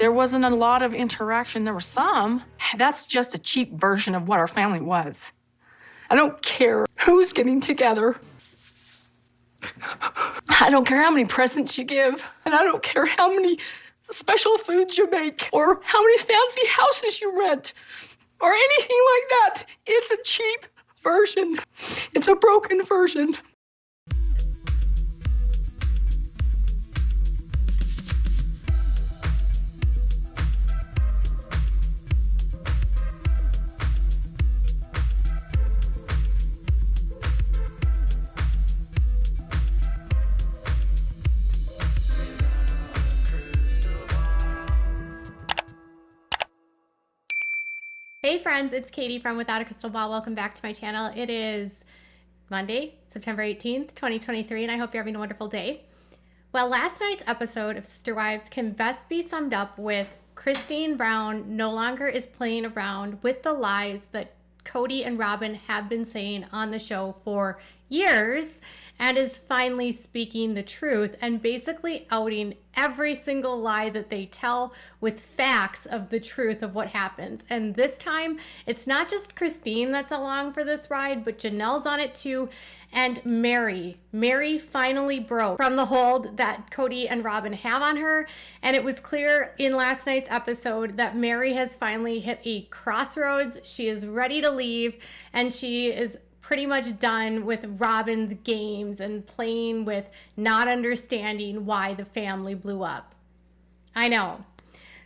There wasn't a lot of interaction. There was some. That's just a cheap version of what our family was. I don't care who's getting together. I don't care how many presents you give. And I don't care how many special foods you make or how many fancy houses you rent or anything like that. It's a cheap version. It's a broken version. Hey friends, it's Katie from Without a Crystal Ball. Welcome back to my channel. It is Monday, September 18th, 2023, and I hope you're having a wonderful day. Well, last night's episode of Sister Wives can best be summed up with Christine Brown no longer is playing around with the lies that Cody and Robyn have been saying on the show for years and is finally speaking the truth and basically outing every single lie that they tell with facts of the truth of what happens. And this time, it's not just Christine that's along for this ride, but Janelle's on it too. And Mary finally broke from the hold that Cody and Robyn have on her. And it was clear in last night's episode that Mary has finally hit a crossroads. She is ready to leave, and she is pretty much done with Robyn's games and playing with not understanding why the family blew up. I know.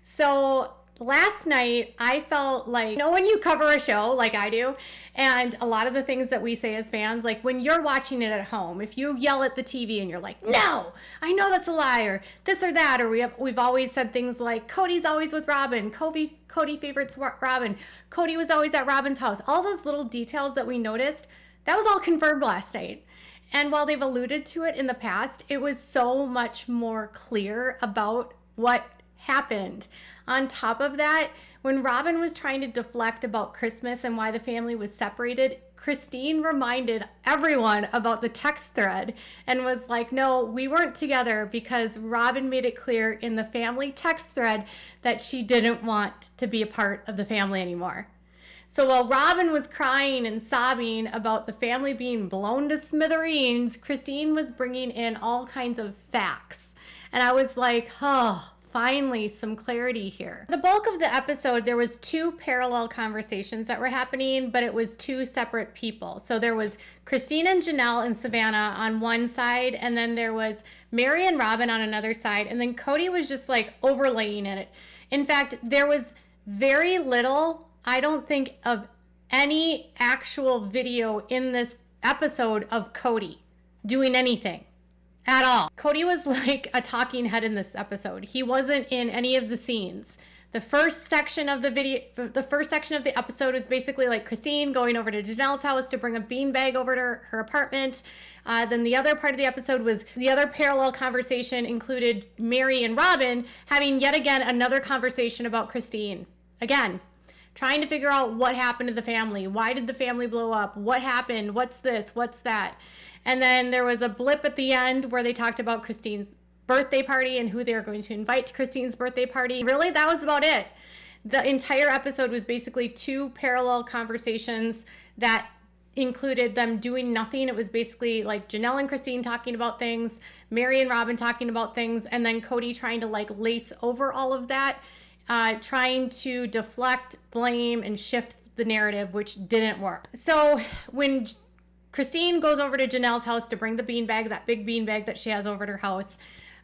So last night, I felt like, when you cover a show like I do, and a lot of the things that we say as fans, like when you're watching it at home, if you yell at the TV and you're like, no, I know that's a lie, or this or that, or we've always said things like, Cody's always with Robyn, Cody favorites Robyn, Cody was always at Robyn's house. All those little details that we noticed, that was all confirmed last night. And while they've alluded to it in the past, it was so much more clear about what happened. On top of that, when Robyn was trying to deflect about Christmas and why the family was separated, Christine reminded everyone about the text thread and was like, no, we weren't together because Robyn made it clear in the family text thread that she didn't want to be a part of the family anymore. So while Robyn was crying and sobbing about the family being blown to smithereens, Christine was bringing in all kinds of facts. And I was like, oh, finally some clarity here. The bulk of the episode, there was two parallel conversations that were happening, but it was two separate people. So there was Christine and Janelle and Savannah on one side, and then there was Mary and Robyn on another side, and then Cody was just like overlaying it. In fact, there was very little, I don't think, of any actual video in this episode of Cody doing anything at all. Cody was like a talking head in this episode. He wasn't in any of the scenes. The first section of the episode was basically like Christine going over to Janelle's house to bring a beanbag over to her apartment. Then the other part of the episode was the other parallel conversation included Mary and Robyn having yet again another conversation about Christine. Again, trying to figure out what happened to the family. Why did the family blow up? What happened? What's this? What's that? And then there was a blip at the end where they talked about Christine's birthday party and who they were going to invite to Christine's birthday party. Really, that was about it. The entire episode was basically two parallel conversations that included them doing nothing. It was basically like Janelle and Christine talking about things, Mary and Robyn talking about things, and then Cody trying to like lace over all of that, trying to deflect, blame, and shift the narrative, which didn't work. So when Christine goes over to Janelle's house to bring the beanbag, that big beanbag that she has over at her house,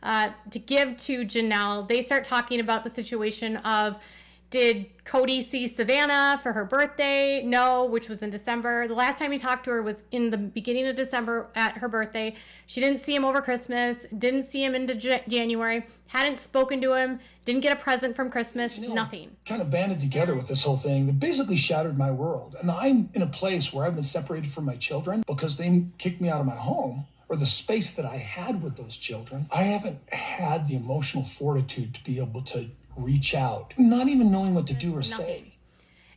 to give to Janelle, they start talking about the situation of, did Cody see Savannah for her birthday? No, which was in December. The last time he talked to her was in the beginning of December at her birthday. She didn't see him over Christmas, didn't see him into January, hadn't spoken to him, didn't get a present from Christmas, nothing. Kind of banded together with this whole thing that basically shattered my world. And I'm in a place where I've been separated from my children because they kicked me out of my home, or the space that I had with those children. I haven't had the emotional fortitude to be able to reach out, not even knowing what to do or say.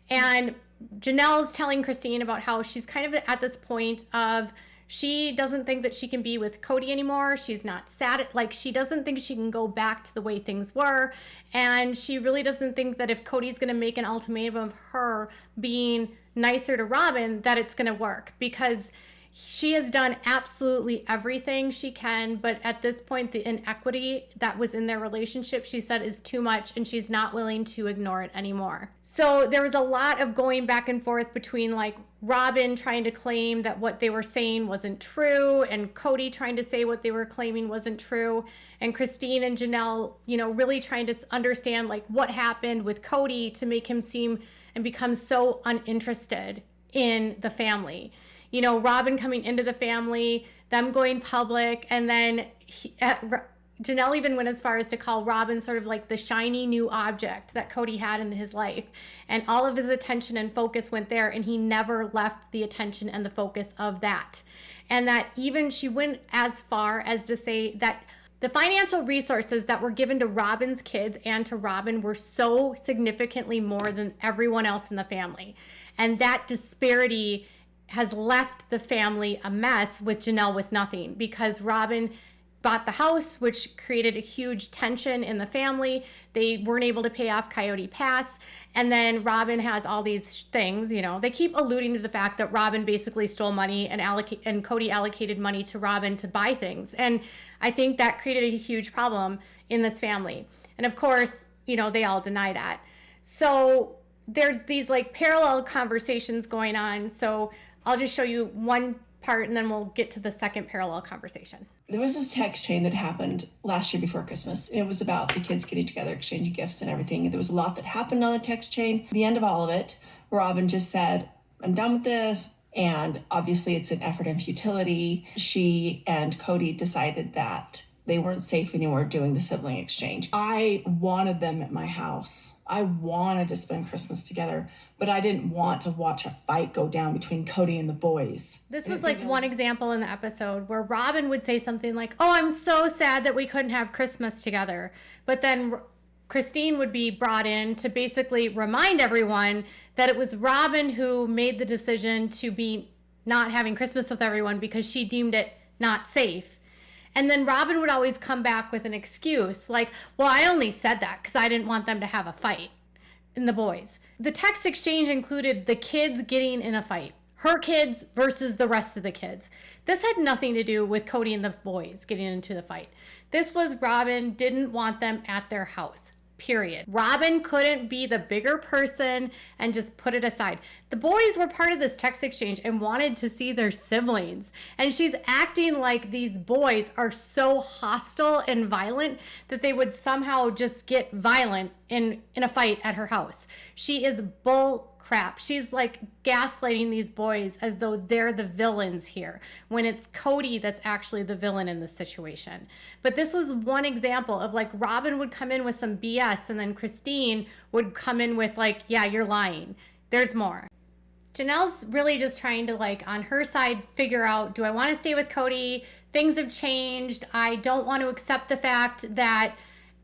And Janelle's telling Christine about how she's kind of at this point of She doesn't think that she can be with Cody anymore. She's not sad. Like, she doesn't think she can go back to the way things were. And she really doesn't think that if Cody's going to make an ultimatum of her being nicer to Robyn, that it's going to work, because she has done absolutely everything she can, but at this point, the inequity that was in their relationship, she said, is too much, and she's not willing to ignore it anymore. So there was a lot of going back and forth between like Robyn trying to claim that what they were saying wasn't true, and Cody trying to say what they were claiming wasn't true, and Christine and Janelle, really trying to understand like what happened with Cody to make him seem and become so uninterested in the family. Robyn coming into the family, them going public, and then Janelle even went as far as to call Robyn sort of like the shiny new object that Cody had in his life. And all of his attention and focus went there, and he never left the attention and the focus of that. And that even she went as far as to say that the financial resources that were given to Robyn's kids and to Robyn were so significantly more than everyone else in the family. And that disparity has left the family a mess with Janelle with nothing, because Robyn bought the house, which created a huge tension in the family. They weren't able to pay off Coyote Pass. And then Robyn has all these things, they keep alluding to the fact that Robyn basically stole money and Cody allocated money to Robyn to buy things. And I think that created a huge problem in this family. And of course, they all deny that. So there's these like parallel conversations going on. So I'll just show you one part and then we'll get to the second parallel conversation. There was this text chain that happened last year before Christmas. It was about the kids getting together, exchanging gifts and everything. There was a lot that happened on the text chain. At the end of all of it, Robyn just said, I'm done with this. And obviously it's an effort in futility. She and Cody decided that they weren't safe anymore doing the sibling exchange. I wanted them at my house. I wanted to spend Christmas together, but I didn't want to watch a fight go down between Cody and the boys. This was like one example in the episode where Robyn would say something like, oh, I'm so sad that we couldn't have Christmas together. But then Christine would be brought in to basically remind everyone that it was Robyn who made the decision to be not having Christmas with everyone because she deemed it not safe. And then Robyn would always come back with an excuse like, well, I only said that because I didn't want them to have a fight, and the boys. The text exchange included the kids getting in a fight, her kids versus the rest of the kids. This had nothing to do with Cody and the boys getting into the fight. This was Robyn didn't want them at their house. Period. Robyn couldn't be the bigger person and just put it aside. The boys were part of this text exchange and wanted to see their siblings. And she's acting like these boys are so hostile and violent that they would somehow just get violent in a fight at her house. She is bull crap. She's like gaslighting these boys as though they're the villains here, when it's Cody that's actually the villain in this situation. But this was one example of like Robyn would come in with some BS and then Christine would come in with like, yeah, you're lying. There's more. Janelle's really just trying to like on her side figure out, do I want to stay with Cody? Things have changed. I don't want to accept the fact that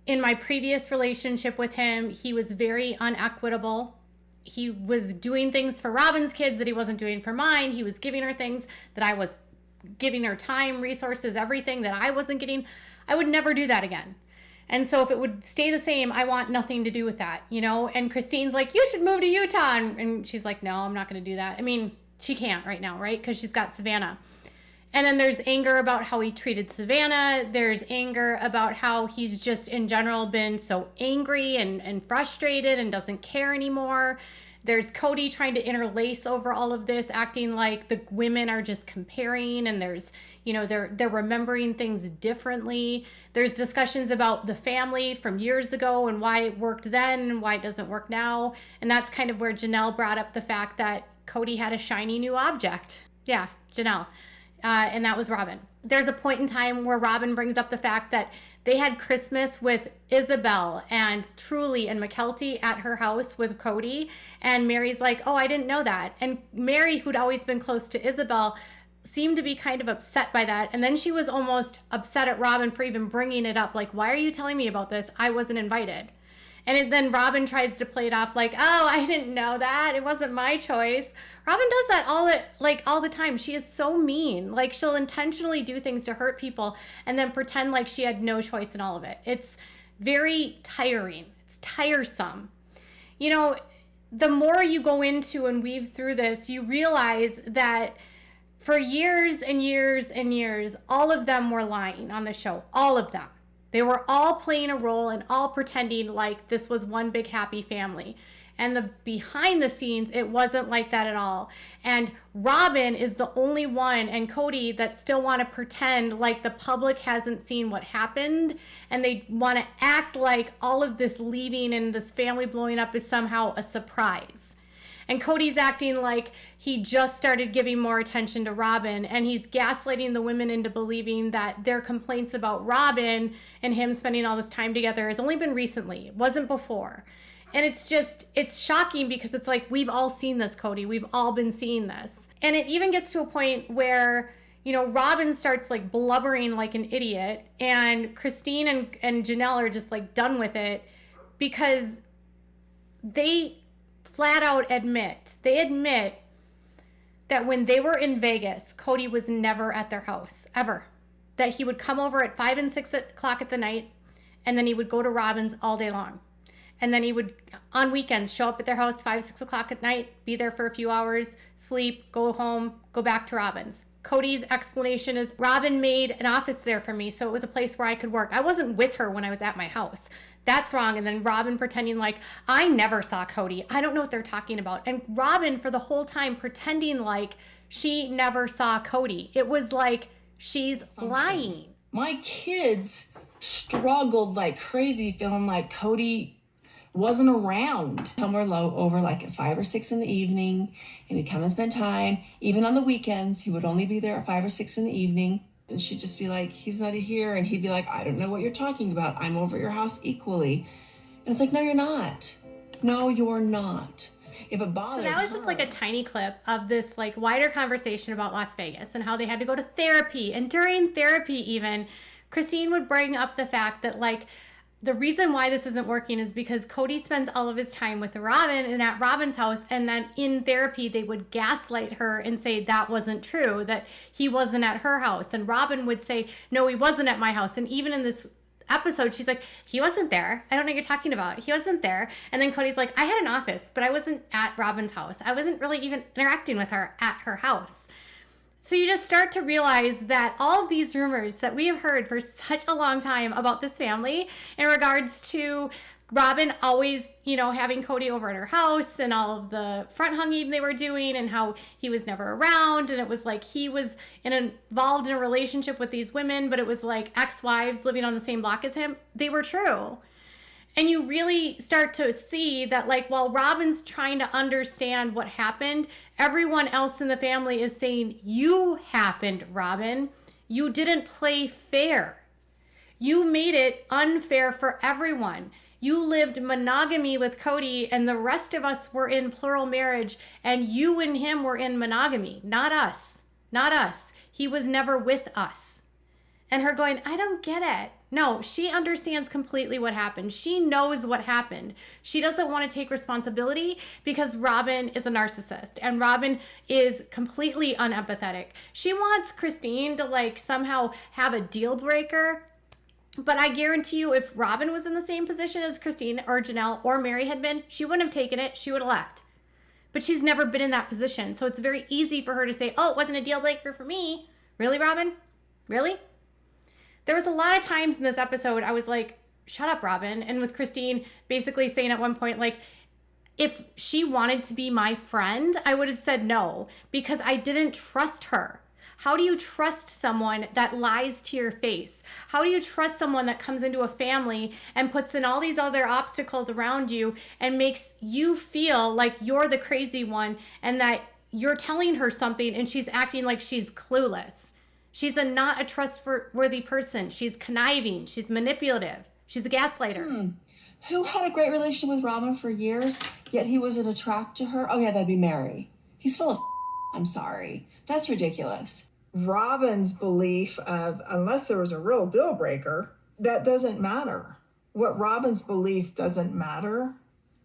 in my previous relationship with him, he was very unequitable. He was doing things for Robyn's kids that he wasn't doing for mine. He was giving her things that I was giving her, time, resources, everything that I wasn't getting. I would never do that again. And so if it would stay the same, I want nothing to do with that, And Christine's like, you should move to Utah. And she's like, no, I'm not going to do that. I mean, she can't right now, right? Because she's got Savannah. And then there's anger about how he treated Savannah. There's anger about how he's just in general been so angry and frustrated and doesn't care anymore. There's Cody trying to interlace over all of this, acting like the women are just comparing and there's, they're remembering things differently. There's discussions about the family from years ago and why it worked then and why it doesn't work now. And that's kind of where Janelle brought up the fact that Cody had a shiny new object. Yeah, Janelle. And that was Robyn. There's a point in time where Robyn brings up the fact that they had Christmas with Isabel and Truly and McKelty at her house with Cody. And Mary's like, oh, I didn't know that. And Mary, who'd always been close to Isabel, seemed to be kind of upset by that. And then she was almost upset at Robyn for even bringing it up. Like, why are you telling me about this? I wasn't invited. then Robyn tries to play it off like, oh, I didn't know that. It wasn't my choice. Robyn does that all the time. She is so mean. Like, she'll intentionally do things to hurt people and then pretend like she had no choice in all of it. It's very tiring. It's tiresome. You know, the more you go into and weave through this, you realize that for years and years and years, all of them were lying on the show. All of them. They were all playing a role and all pretending like this was one big happy family. And the behind the scenes, it wasn't like that at all. And Robyn is the only one, and Cody, that still want to pretend like the public hasn't seen what happened. And they want to act like all of this leaving and this family blowing up is somehow a surprise. And Cody's acting like he just started giving more attention to Robyn, and he's gaslighting the women into believing that their complaints about Robyn and him spending all this time together has only been recently. It wasn't before. And it's shocking because it's like, we've all seen this, Cody. We've all been seeing this. And it even gets to a point where, you know, Robyn starts like blubbering like an idiot, and Christine and Janelle are just like done with it because they flat out admit that when they were in Vegas, Cody was never at their house, ever. That he would come over at 5 and 6 o'clock at the night, and then he would go to Robyn's all day long. And then he would, on weekends, show up at their house 5, 6 o'clock at night, be there for a few hours, sleep, go home, go back to Robyn's. Cody's explanation is, Robyn made an office there for me, so it was a place where I could work. I wasn't with her when I was at my house. That's wrong. And then Robyn pretending like, I never saw Cody. I don't know what they're talking about. And Robyn for the whole time pretending like she never saw Cody. It was like she's lying. My kids struggled like crazy, feeling like Cody wasn't around. Come over like at 5 or 6 in the evening, and he'd come and spend time. Even on the weekends, he would only be there at 5 or 6 in the evening. And she'd just be like, he's not here. And he'd be like, I don't know what you're talking about. I'm over at your house equally. And it's like, no, you're not. No, you're not. If it bothers So that was just like a tiny clip of this like wider conversation about Las Vegas and how they had to go to therapy. And during therapy even, Christine would bring up the fact that like, the reason why this isn't working is because Cody spends all of his time with Robyn and at Robyn's house, and then in therapy they would gaslight her and say that wasn't true, that he wasn't at her house. And Robyn would say, no, he wasn't at my house. And even in this episode, she's like, he wasn't there. I don't know what you're talking about. He wasn't there. And then Cody's like, I had an office, but I wasn't at Robyn's house. I wasn't really even interacting with her at her house. So you just start to realize that all of these rumors that we have heard for such a long time about this family in regards to Robyn always, you know, having Cody over at her house and all of the front hunging they were doing and how he was never around. And it was like he was involved in a relationship with these women, but it was like ex-wives living on the same block as him. They were true. And you really start to see that, like, while Robyn's trying to understand what happened, everyone else in the family is saying, you happened, Robyn. You didn't play fair. You made it unfair for everyone. You lived monogamy with Cody, and the rest of us were in plural marriage, and you and him were in monogamy. Not us. Not us. He was never with us. And her going, I don't get it. No, she understands completely what happened. She knows what happened. She doesn't want to take responsibility because Robyn is a narcissist and Robyn is completely unempathetic. She wants Christine to like somehow have a deal breaker. But I guarantee you, if Robyn was in the same position as Christine or Janelle or Mary had been, she wouldn't have taken it. She would have left. But she's never been in that position. So it's very easy for her to say, oh, it wasn't a deal breaker for me. Really, Robyn? Really? There was a lot of times in this episode I was like, shut up, Robyn. And with Christine basically saying at one point, like, if she wanted to be my friend, I would have said no because I didn't trust her. How do you trust someone that lies to your face? How do you trust someone that comes into a family and puts in all these other obstacles around you and makes you feel like you're the crazy one and that you're telling her something and she's acting like she's clueless? She's not a trustworthy person. She's conniving. She's manipulative. She's a gaslighter. Who had a great relationship with Robyn for years, yet he wasn't attracted to her? Oh yeah, that'd be Mary. He's full of I'm sorry. That's ridiculous. Robyn's belief of unless there was a real deal breaker, that doesn't matter. what Robyn's belief doesn't matter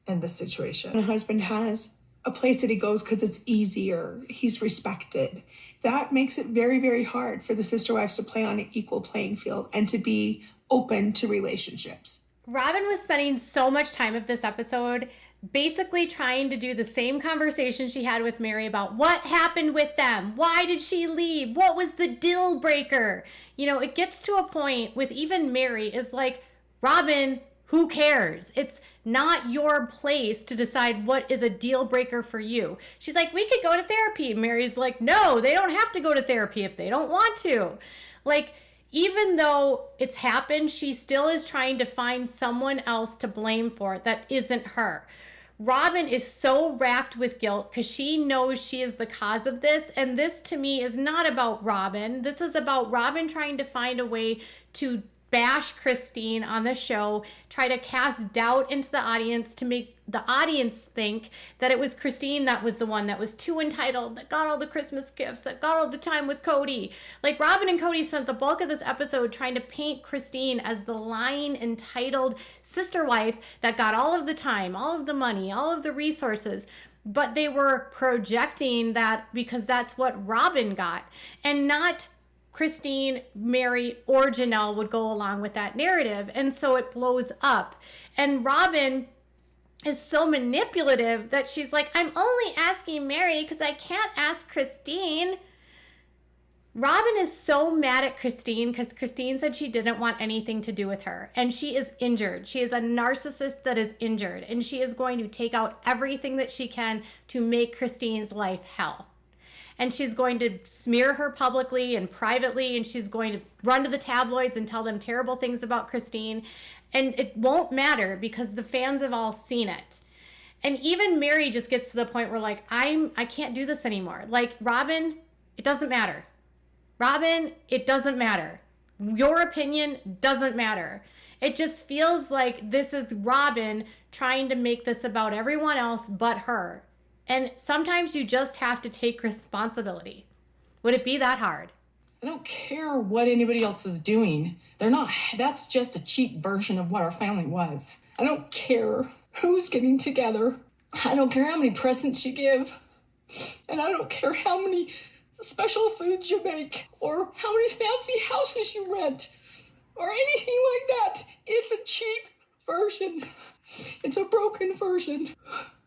in this situation. My husband has a place that he goes because it's easier. He's respected. That makes it very, very hard for the sister wives to play on an equal playing field and to be open to relationships. Robyn was spending so much time of this episode basically trying to do the same conversation she had with Mary about what happened with them. Why did she leave? What was the deal breaker? You know, it gets to a point with even Mary is like, Robyn, who cares? It's not your place to decide what is a deal breaker for you. She's like, we could go to therapy. Mary's like, no, they don't have to go to therapy if they don't want to. Like, even though it's happened, she still is trying to find someone else to blame for it that isn't her. Robyn is so racked with guilt because she knows she is the cause of this. And this to me is not about Robyn. This is about Robyn trying to find a way to bash Christine on the show, try to cast doubt into the audience to make the audience think that it was Christine that was the one that was too entitled, that got all the Christmas gifts, that got all the time with Cody. Like, Robyn and Cody spent the bulk of this episode trying to paint Christine as the lying, entitled sister wife that got all of the time, all of the money, all of the resources. But they were projecting that because that's what Robyn got, and not Christine, Mary, or Janelle would go along with that narrative. And so it blows up. And Robyn is so manipulative that she's like, I'm only asking Mary because I can't ask Christine. Robyn is so mad at Christine because Christine said she didn't want anything to do with her. And she is injured. She is a narcissist that is injured. And she is going to take out everything that she can to make Christine's life hell. And she's going to smear her publicly and privately, and she's going to run to the tabloids and tell them terrible things about Christine. And it won't matter because the fans have all seen it. And even Mary just gets to the point where, like, I can't do this anymore. Like, Robyn, it doesn't matter. Robyn, it doesn't matter. Your opinion doesn't matter. It just feels like this is Robyn trying to make this about everyone else but her. And sometimes you just have to take responsibility. Would it be that hard? I don't care what anybody else is doing. That's just a cheap version of what our family was. I don't care who's getting together. I don't care how many presents you give. And I don't care how many special foods you make or how many fancy houses you rent or anything like that. It's a cheap version. It's a broken version.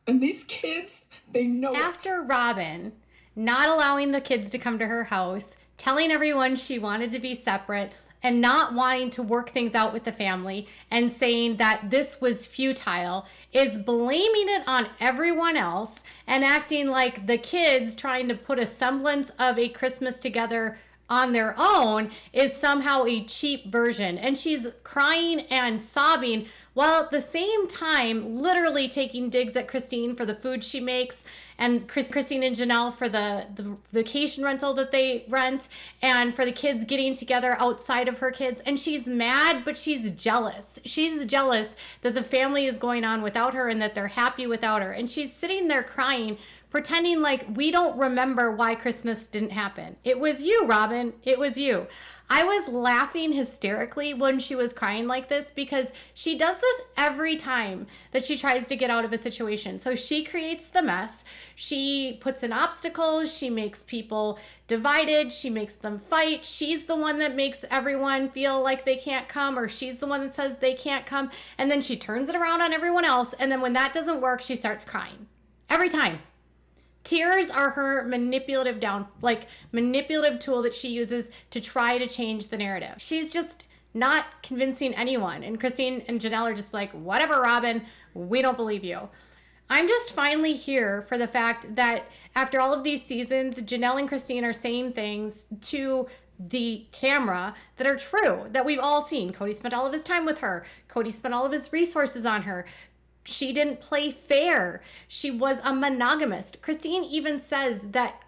And these kids, they know After Robyn not allowing the kids to come to her house, telling everyone she wanted to be separate, and not wanting to work things out with the family, and saying that this was futile, is blaming it on everyone else and acting like the kids trying to put a semblance of a Christmas together on their own is somehow a cheap version. And she's crying and sobbing while at the same time literally taking digs at Christine for the food she makes, and Christine and Janelle for the vacation rental that they rent, and for the kids getting together outside of her kids. And she's mad, but she's jealous. She's jealous that the family is going on without her and that they're happy without her. And she's sitting there crying, pretending like we don't remember why Christmas didn't happen. It was you, Robyn. It was you. I was laughing hysterically when she was crying like this because she does this every time that she tries to get out of a situation. So she creates the mess. She puts in obstacles. She makes people divided. She makes them fight. She's the one that makes everyone feel like they can't come, or she's the one that says they can't come. And then she turns it around on everyone else. And then when that doesn't work, she starts crying. Every time. Tears are her manipulative tool that she uses to try to change the narrative. She's just not convincing anyone. And Christine and Janelle are just like, whatever, Robyn, we don't believe you. I'm just finally here for the fact that after all of these seasons, Janelle and Christine are saying things to the camera that are true, that we've all seen. Cody spent all of his time with her. Cody spent all of his resources on her. She didn't play fair. She was a monogamist. Christine even says that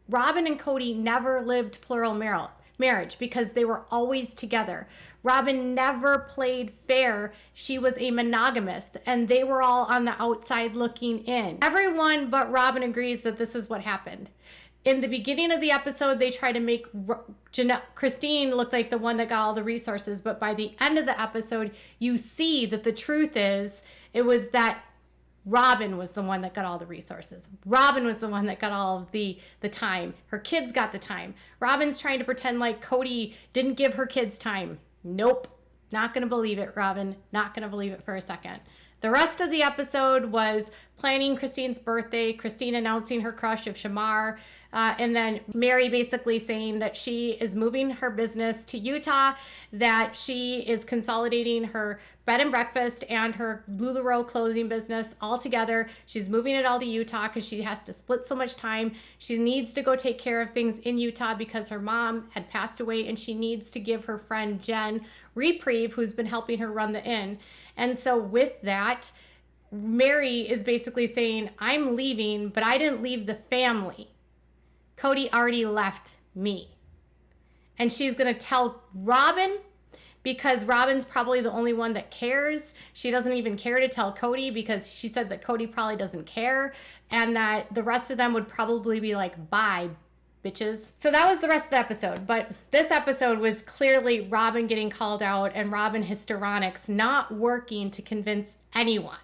Robyn and Cody never lived plural marriage because they were always together. Robyn never played fair. She was a monogamist, and they were all on the outside looking in. Everyone but Robyn agrees that this is what happened. In the beginning of the episode, they try to make Janelle Christine look like the one that got all the resources. But by the end of the episode, you see that the truth is it was that Robyn was the one that got all the resources. Robyn was the one that got all of the time. Her kids got the time. Robyn's trying to pretend like Cody didn't give her kids time. Nope. Not going to believe it, Robyn. Not going to believe it for a second. The rest of the episode was planning Christine's birthday, Christine announcing her crush of Shamar, and then Mary basically saying that she is moving her business to Utah, that she is consolidating her bed and breakfast and her LuLaRoe clothing business all together. She's moving it all to Utah because she has to split so much time. She needs to go take care of things in Utah because her mom had passed away, and she needs to give her friend Jen reprieve, who's been helping her run the inn. And so with that, Mary is basically saying, I'm leaving, but I didn't leave the family. Cody already left me. And she's going to tell Robyn, because Robyn's probably the only one that cares. She doesn't even care to tell Cody because she said that Cody probably doesn't care, and that the rest of them would probably be like, bye, bitches. So that was the rest of the episode. But this episode was clearly Robyn getting called out and Robyn histrionics not working to convince anyone.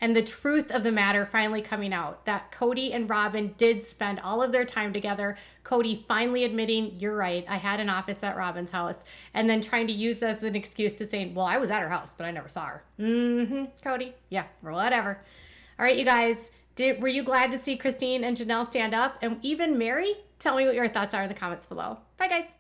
And the truth of the matter finally coming out, that Cody and Robyn did spend all of their time together. Cody finally admitting, you're right, I had an office at Robyn's house. And then trying to use as an excuse to saying, well, I was at her house, but I never saw her. Cody. Yeah, whatever. All right, you guys. Were you glad to see Christine and Janelle stand up? And even Mary? Tell me what your thoughts are in the comments below. Bye, guys.